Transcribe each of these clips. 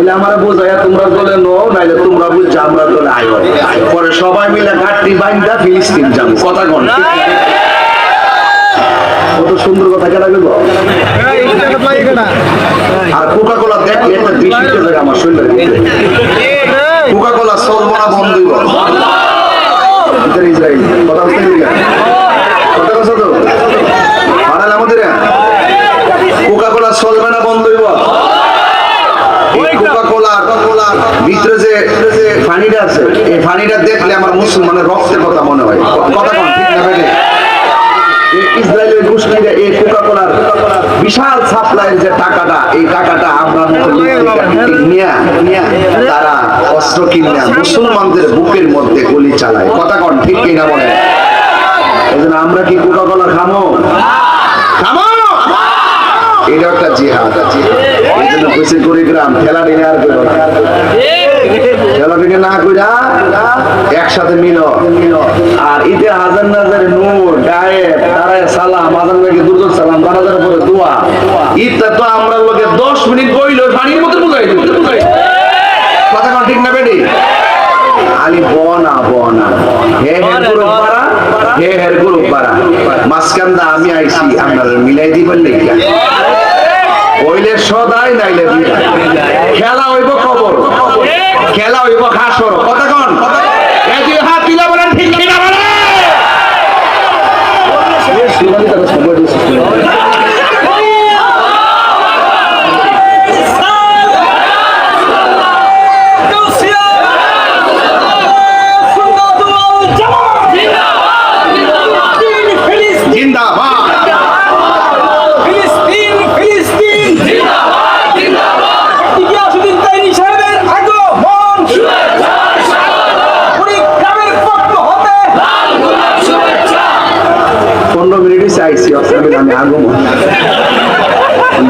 হইলে আমার বোঝাইয়া তোমরা দলে নো, নাইলে তোমরা বুঝছো আমরা দলে আইব। পরে সবাই মিলে গাঁটটি বাইন্দা ফিলিস্তিন যাবো। কথা কন, কত সুন্দর কথা কেনা গেল। আর কোকা কোলা দেখলে একটা দৃষ্টিতে জায়গা আমার শরীরের ভিতরে। কোকা কোলা চলবো না, বন্ধই বল। ইসরায়েল কথা বলতে কথা কথা তো হারাল আমাদের কোকা কোলা চলবে না, বন্ধই বল। কোকা কোলার ভিতরে যে পানিটা আছে, এই পানিটা দেখলে আমার মুসলমানের রক্তের কথা মনে হয়। কথা কন, ঠিক না বেটে? ইসরায়েলের গোষ্ঠীরা এই কোকা কোলার বিশাল সাপ্লাইয়ের যে টাকাটা, এই টাকাটা আমরা তারা অস্ত্র কিনে মুসলমানদের বুকের মধ্যে গুলি চালায়। কথা কন, ঠিক কিনা বলেন? এই জন্য আমরা কি কোকা কোলা খামো? খামো, এটা একটা জিহাদ আছে। এই জন্য বেশি কুড়িগ্রাম খেলা দিনে আর খেলা দিনে না কইরা একসাথে মিল। আর ঈদে হাজার নাজার নূর গায়েব তারায় সালাম আজান থেকে দুর্যোগ সালাম বারাজার পরে দোয়া। ঈদটা তো আমরা লোকে 10 মিনিট বইল পানির মধ্যে বুঝাই দিই। কথা কোন ঠিক না বেডি? আলি বনা বনা হে হের গ্রুপ পারা, হে হের গ্রুপ পারা মাসকান্দা আমি আইছি আপনারা মিলাই দিবেন নাকি? হইলে সদাই নাইলে খেলা হইব কবর, খেলা হইব হাসর। কথা কন, এই যে হাত তুলা বলেন ঠিক কিনা বলেন?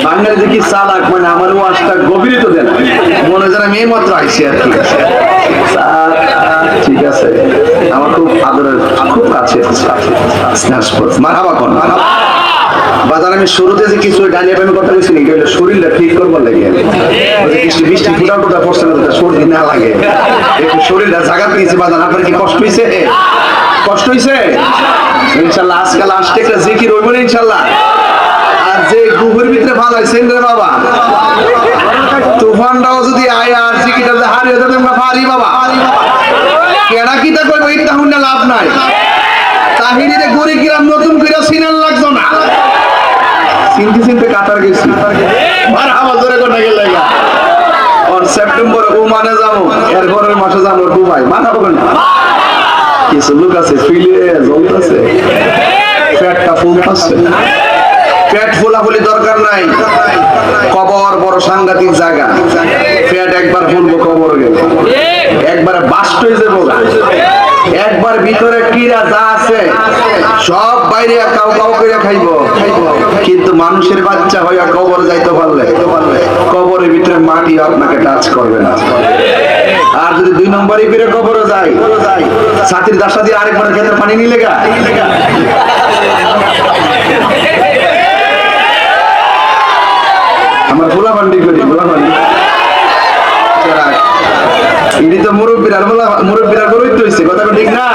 বাঙালি কি চালাক, মানে আমার ওয়াজটা গভীরিত দেন মনে যেন আমি মাত্র আইসি আর কি। ঠিক আছে, আমার খুব আদরের, খুব কাছে মারহাবা কোন বাজার। আমি শুরুতে যে কিছু ডানিয়া প্রেমে কথা বলছি নাকি, শরীরটা ঠিক করবার লাগে। বৃষ্টি ফুটা ফুটা পড়ছে না, সর্দি না লাগে, একটু শরীরটা জায়গা দিয়েছে বাজার। আপনার কি কষ্ট হয়েছে? কষ্ট হয়েছে ইনশাল্লাহ। আজকাল আসতে একটা জিকির হইব না ইনশাল্লাহ। আর যে গুহের ভিতরে ফালাইছেন রে বাবা, তুফানটাও যদি আয় আর জিকিরটা যদি হারিয়ে যাবে আমরা পারি বাবা। কেডা কিটা করবো ইটা হুন্না লাভ নাই। তাহিরিরে গড়ি কিরাম নতুন করে সিনাল লাগতো না, চিনতে চিনতে কাতার গেছি। মারহাবা জোরে কোন গেল লাগা। আর সেপ্টেম্বরে ওমানে যাবো, এর পরের মাসে যাবো দুবাই। মারহাবা কোন কিছু লোক আছে ফিলে জ্বলতেছে, পেটটা ফুলতেছে। পেট ফুলাফুলি দরকার নাই, কবর বড় সাংঘাতিক জায়গা। পেট একবার ফুলবো কবর গেলে, একবারে বাস্ট হয়ে যাবো, একবার ভিতরে কিরা যা আছে সব বাইরে কাউ কাউ করে খাইব। কিন্তু মানুষের বাচ্চা হইয়া কবর যাইতে পারলে কবরের ভিতরে মাটি আপনাকে টাচ করবে না। আর যদি 2 নম্বরে ফিরে কবরে যাই, ছাতির দাসা দিয়ে আরেকবার খেতে পানি নিলে গা। আমার ফুলা বান্ডি করি, ফুলা বান্ডি ইনি তো মুরব্বীরা মুরব্বীরা গরুই তো হইছে। কথা ঠিক না?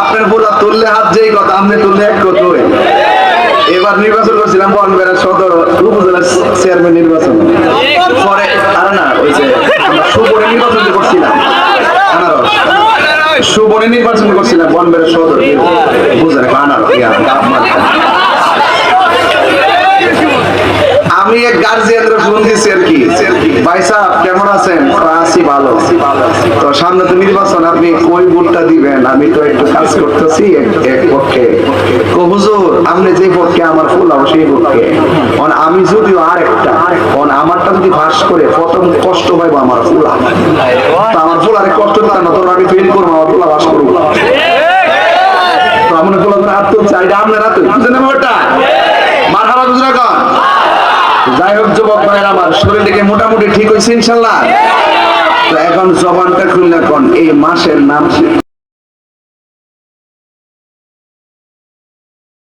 আপনার ফুলা তুললে হাত যেই কথা, আপনি তুললে এক কথাই। এবার নির্বাচন করছিলাম বনবেড়া সদর উপজেলা চেয়ারম্যান নির্বাচন। পরে আর না ওই যে সুবনে নির্বাচন করছিলাম, আনারস সুবনে নির্বাচন করছিলাম বনবেড়া সদর বুঝলেন আনারস। আমি এক গার্জিয়ানদের ফোন দিয়েছি আর কি, ভাই সাহেব কেমন আছেন? আছি ভালো। তো সামনে তো নির্বাচন, আপনি কই ভোটটা দিবেন? আমি তো একটু কাজ করতেছি এক পক্ষে। হুজুর আপনি যে পক্ষে আমার ফুলাও সেই পক্ষে। আমি যদিও আরেকটা, আমারটা যদি ফাঁস করে প্রথম কষ্ট পাইব আমার ফুলা। তো আমার ফুলারে কষ্ট দিতাম না, তোর আমি ফেল করবো, আমার ফুলা বাস করবো। তো আমার ফুলা হাত তুলছে, আপনারা তো বুঝলেন ওটা মারহাবা বুঝলেন। যাই হোক যুবক ভাইয়ের আমার, শরীর থেকে মোটামুটি ঠিক হয়েছে ইনশাল্লাহ। তো এখন জবানটা খুললে কোন এই মাসের নাম